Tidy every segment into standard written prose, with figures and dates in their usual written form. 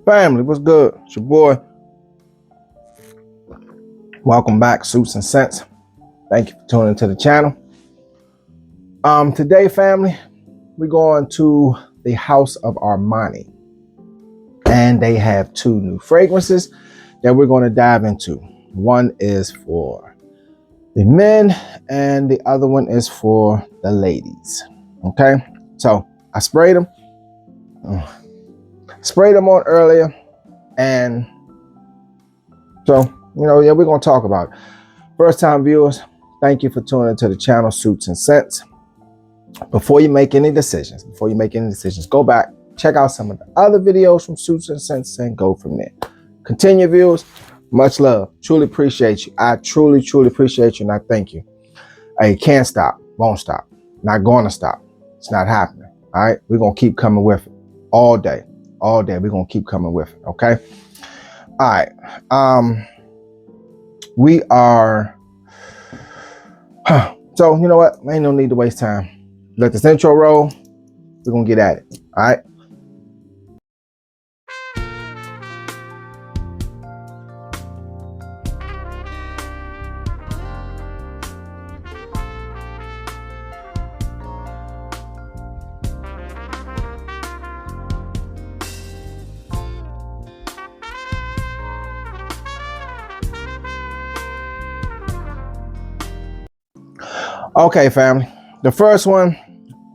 Family, what's good? It's your boy. Welcome back, Suits and Scents. Thank you for tuning into the channel. Today, family, we're going to the house of Armani. And they have two new fragrances that we're going to dive into. One is for the men and the other one is for the ladies. Okay, so I sprayed them. Sprayed them on earlier, and so we're gonna talk about it. First time viewers, thank you for tuning into the channel Suits and Scents. Before you make any decisions, go back, check out some of the other videos from Suits and Scents and go from there. Continue, viewers. Much love. Truly appreciate you. I truly appreciate you, and I thank you. I can't stop, won't stop, not gonna stop. It's not happening. All right, we're gonna keep coming with it all day. We're gonna keep coming with it. Okay. All right. We are. So you know what? Ain't no need to waste time. Let this intro roll. We're gonna get at it. All right. Okay, family. The first one,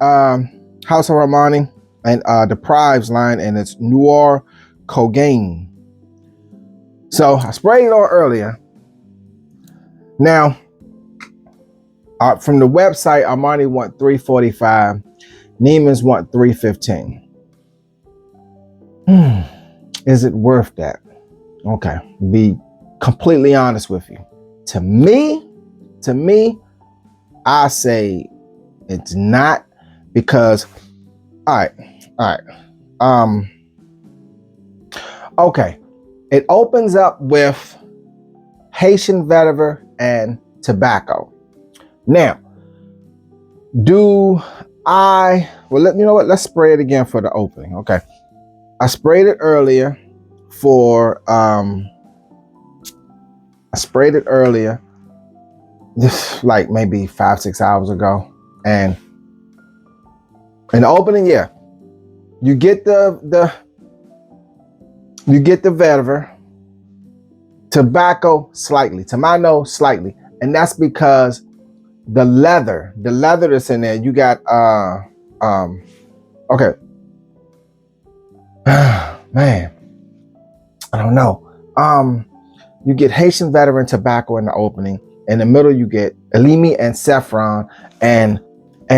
House of Armani and the Prive's line, and it's Noir Cocaine. So I sprayed it on earlier. Now, from the website, Armani want $345, Neiman's want $315. Is it worth that? Okay, be completely honest with you. To me, I say it's not, because all right. Okay. It opens up with Haitian vetiver and tobacco. Now, you know what? Let's spray it again for the opening. Okay. I sprayed it earlier just like maybe 5-6 hours ago, and in the opening, yeah, you get the vetiver, tobacco slightly, to my nose slightly, and that's because the leather that's in there, you got okay. Man, I don't know. You get Haitian vetiver and tobacco in the opening. In the middle, you get elemi and saffron, and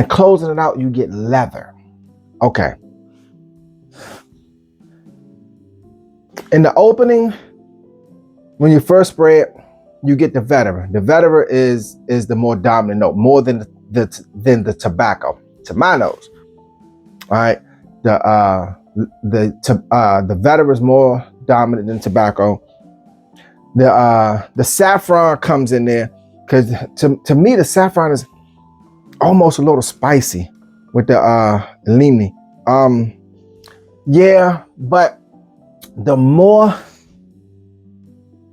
closing it out, you get leather. Okay. In the opening, when you first spray it, you get the vetiver. The vetiver is the more dominant note, more than the tobacco, to my nose. All right. The vetiver is more dominant than tobacco. The saffron comes in there, because to me the saffron is almost a little spicy with the elemi. Yeah, but the more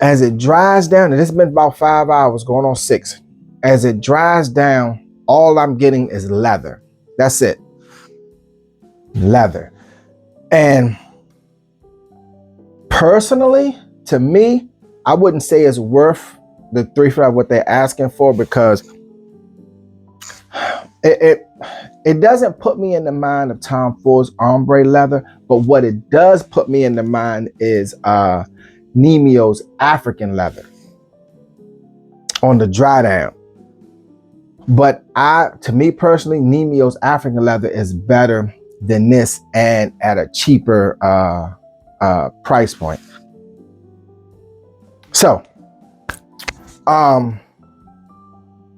as it dries down, and it's been about 5 hours, going on 6. As it dries down, all I'm getting is leather. That's it. Leather. And personally, to me, I wouldn't say it's worth the $345 what they're asking for, because it doesn't put me in the mind of Tom Ford's ombre leather, but what it does put me in the mind is Nemeo's African leather on the dry down. But to me personally, Nemeo's African leather is better than this, and at a cheaper price point. So,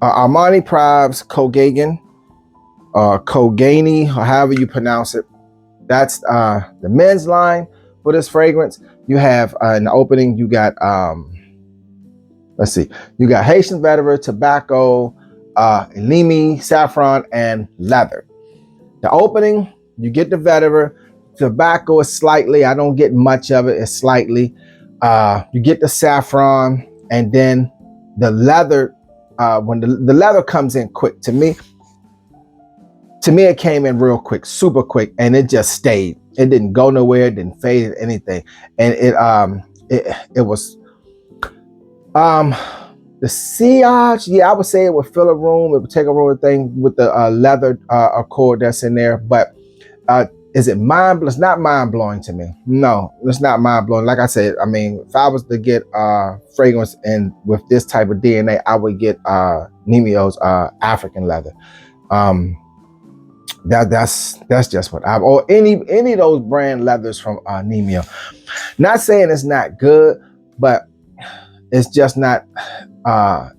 Armani Prive's Cocaine, Kogani, or however you pronounce it. That's the men's line for this fragrance. You have in the opening, you got let's see, you got Haitian vetiver, tobacco, elemi, saffron, and leather. The opening, you get the vetiver. tobacco is slightly, I don't get much of it, it's slightly. You get the saffron, and then the leather, when the leather comes in quick. To me, it came in real quick, super quick, and it just stayed. It didn't go nowhere, it didn't fade anything. And it was the sillage, yeah, I would say it would fill a room, it would take a room thing with the leather accord that's in there. But is it mind-blowing? It's not mind-blowing to me. No, it's not mind-blowing. Like I said, I mean, if I was to get fragrance and with this type of DNA, I would get Nemeo's African leather. That's just what I, or any of those brand leathers from Nemeo. Not saying it's not good, but it's just not,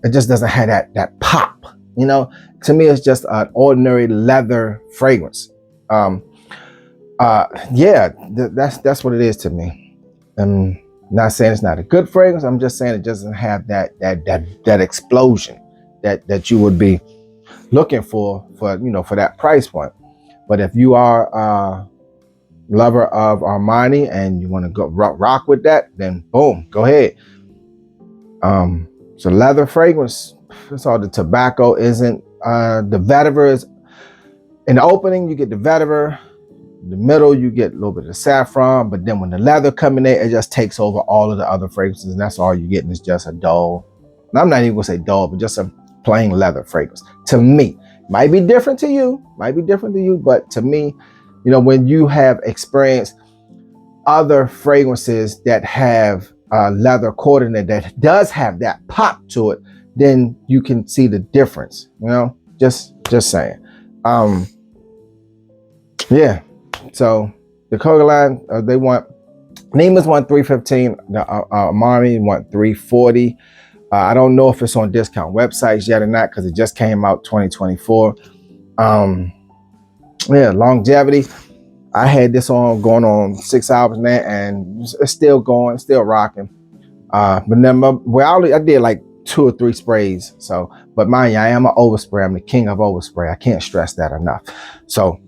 it just doesn't have that pop, you know. To me, it's just an ordinary leather fragrance. Yeah, that's what it is to me. I'm not saying it's not a good fragrance. I'm just saying it doesn't have that explosion that you would be looking for that price point. But if you are a lover of Armani and you want to go rock with that, then boom, go ahead. So leather fragrance, that's all. The tobacco isn't. The vetiver is in the opening. You get the vetiver. In the middle, you get a little bit of saffron. But then when the leather comes in there, it just takes over all of the other fragrances, and that's all you're getting is just a dull. And I'm not even gonna say dull, but just a plain leather fragrance. To me, might be different to you. But to me, when you have experienced other fragrances that have leather cordon that does have that pop to it, then you can see the difference. Just saying. Yeah. So the Coca line, they want, Neiman's want $315. The Armani want $340. I don't know if it's on discount websites yet or not because it just came out 2024. Yeah, longevity. I had this going on 6 hours now, and it's still going, still rocking. But then, I did like 2 or 3 sprays. So, but mind you, I am an overspray. I'm the king of overspray. I can't stress that enough. So,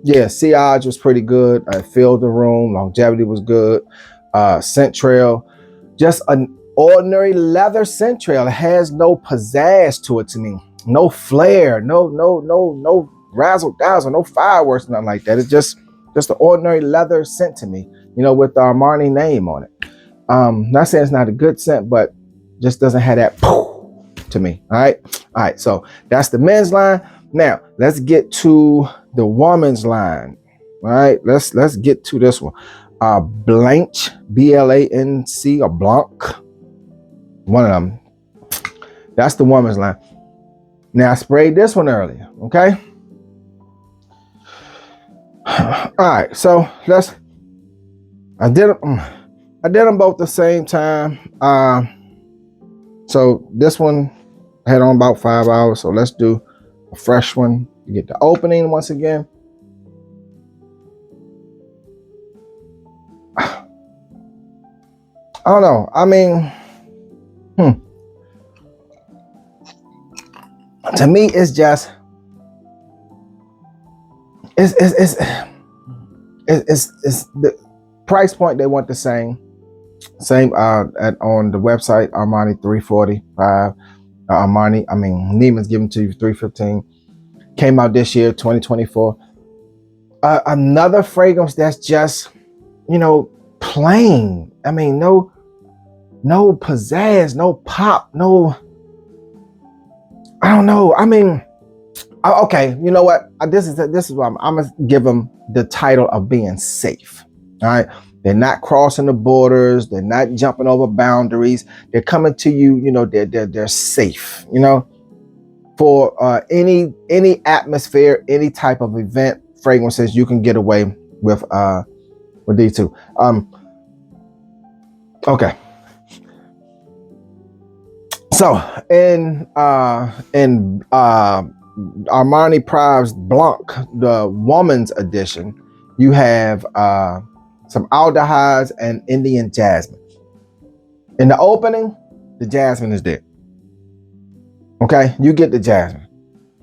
yeah, sillage was pretty good. I filled the room. Longevity was good. Scent trail, just an ordinary leather scent trail. It has no pizzazz to it to me. No flair. No razzle dazzle. No fireworks. Nothing like that. It's just an ordinary leather scent to me. With the Armani name on it. Not saying it's not a good scent, but just doesn't have that poof to me. All right. So that's the men's line. Now let's get to the woman's line. All right. Let's get to this one. Blanc, B-L-A-N-C, or Blanc. One of them. That's the woman's line. Now I sprayed this one earlier. Okay. All right. So I did them both the same time. So this one I had on about 5 hours. So let's do a fresh one. You get the opening once again. I don't know. I mean, to me, it's just it's the price point. They want the same on the website. Armani $345. Neiman's giving to you $315. Came out this year, 2024. Another fragrance that's just plain. I mean, no pizzazz, no pop, no. I don't know. I mean, okay. You know what? This is why I'm gonna give them the title of being safe. All right. They're not crossing the borders. They're not jumping over boundaries. They're coming to you. They're safe. For any atmosphere, any type of event, fragrances, you can get away with these two. Okay. So in Armani Prive's Blanc, the woman's edition, you have some aldehydes and Indian jasmine. In the opening, the jasmine is there. Okay, you get the jasmine.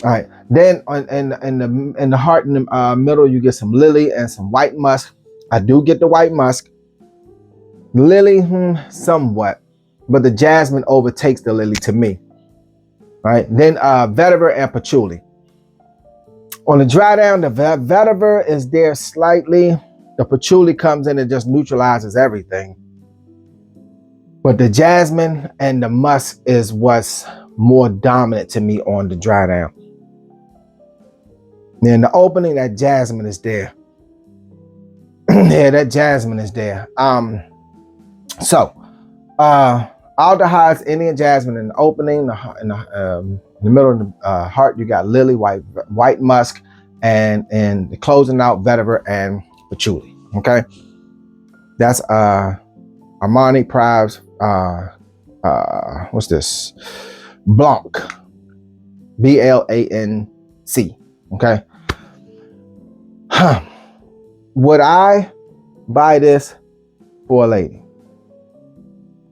All right. Then in the heart in the middle, you get some lily and some white musk. I do get the white musk. Lily, somewhat, but the jasmine overtakes the lily to me. Right. Then vetiver and patchouli. On the dry down, the vetiver is there slightly. The patchouli comes in and just neutralizes everything. But the jasmine and the musk is what's more dominant to me on the dry down. In the opening, that jasmine is there. Yeah, that jasmine is there. Aldehydes, Indian jasmine in the opening, in the middle of the heart, you got lily, white musk, and in the closing out, vetiver and patchouli. Okay, that's Armani, Prive, what's this? Blanc, BLANC. Okay. Would I buy this for a lady?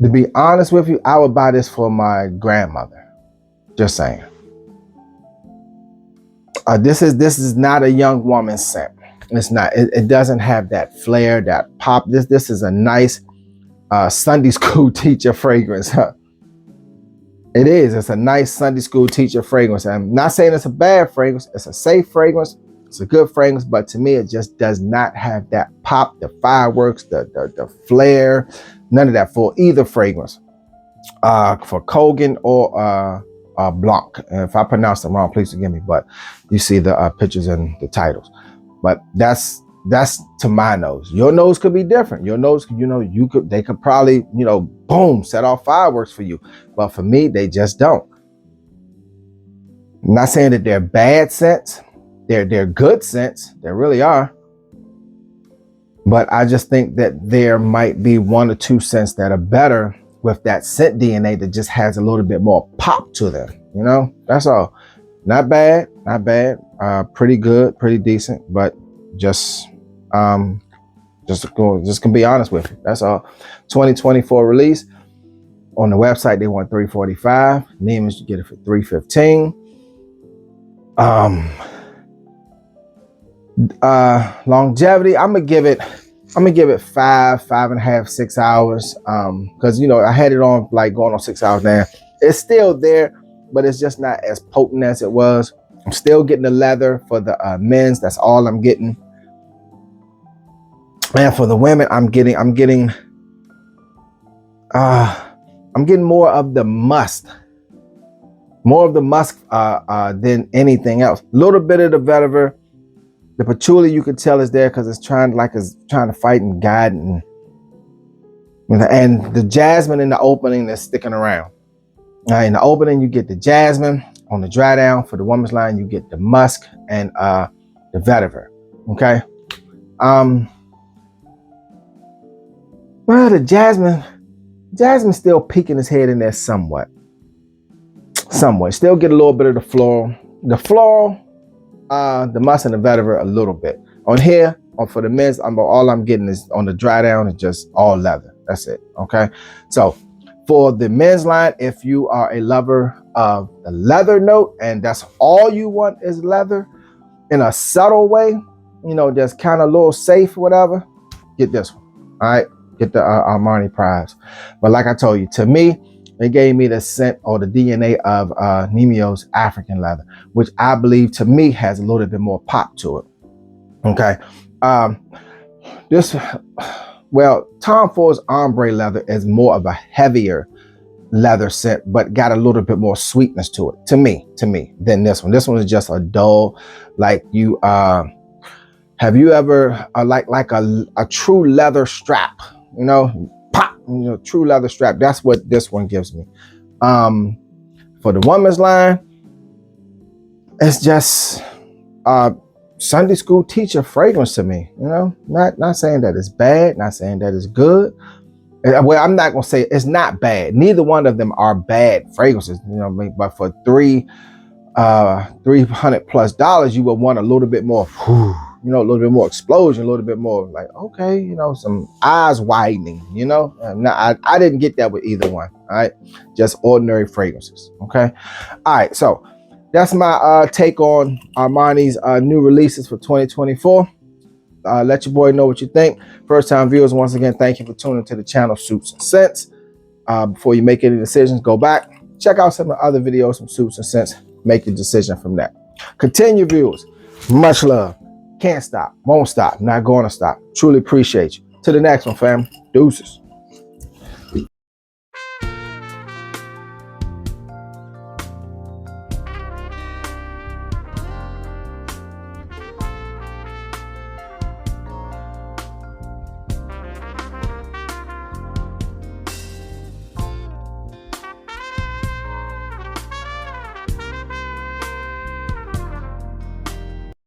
To be honest with you, I would buy this for my grandmother. Just saying. This is not a young woman's scent. It's not. It doesn't have that flair, that pop. This is a nice Sunday school teacher fragrance. It is. It's a nice Sunday school teacher fragrance. I'm not saying it's a bad fragrance. It's a safe fragrance. It's a good fragrance, but to me, it just does not have that pop, the fireworks, the flair, none of that for either fragrance. For Kogan or Blanc. And if I pronounce them wrong, please forgive me. But you see the pictures and the titles. But that's to my nose. Your nose could be different. Your nose, they could probably, boom, set off fireworks for you. But for me, they just don't. I'm not saying that they're bad scents. They're good scents. They really are. But I just think that there might be one or two scents that are better with that scent DNA that just has a little bit more pop to them. That's all. Not bad. Pretty good, pretty decent, but just gonna be honest with you. That's all. 2024 release. On the website, they want $345. Neiman's, you get it for $315. Longevity, I'm gonna give it 5.5, 6 hours. Because I had it on like going on 6 hours now. It's still there, but it's just not as potent as it was. I'm still getting the leather for the men's. That's all I'm getting. And for the women, I'm getting more of the musk. More of the musk than anything else. A little bit of the vetiver. The patchouli, you can tell, is there because it's trying to fight and guide, and the jasmine in the opening is sticking around. In the opening, you get the jasmine. On the dry down for the woman's line, you get the musk and the vetiver. Okay. Well, the jasmine's still peeking his head in there somewhat. Still get a little bit of the floral. The musk and the vetiver a little bit. On here, for the men's, all I'm getting is on the dry down is just all leather. That's it. Okay. So for the men's line, if you are a lover of the leather note and that's all you want is leather in a subtle way, just kind of a little safe, whatever, get this one. All right. Get the Armani Prive. But like I told you, to me, it gave me the scent or the DNA of Nemeo's African leather, which I believe to me has a little bit more pop to it. Okay. Tom Ford's ombre leather is more of a heavier leather scent, but got a little bit more sweetness to it, to me, than this one. This one is just a dull, like you, have you ever, like a true leather strap, pop, true leather strap. That's what this one gives me. For the woman's line, it's just Sunday school teacher fragrance to me. Not saying that it's bad, not saying that it's good. Well, I'm not gonna say it's not bad. Neither one of them are bad fragrances. But for $300+ you would want a little bit more. A little bit more explosion, a little bit more like, okay, some eyes widening, I didn't get that with either one. All right. Just ordinary fragrances. Okay. All right. So that's my take on Armani's new releases for 2024. Let your boy know what you think. First time viewers, once again, thank you for tuning to the channel Suits and Sense. Before you make any decisions, go back, check out some of the other videos from Suits and Sense, make your decision from that. Continue, viewers. Much love. Can't stop, won't stop, not going to stop. Truly appreciate you. To the next one, fam. Deuces.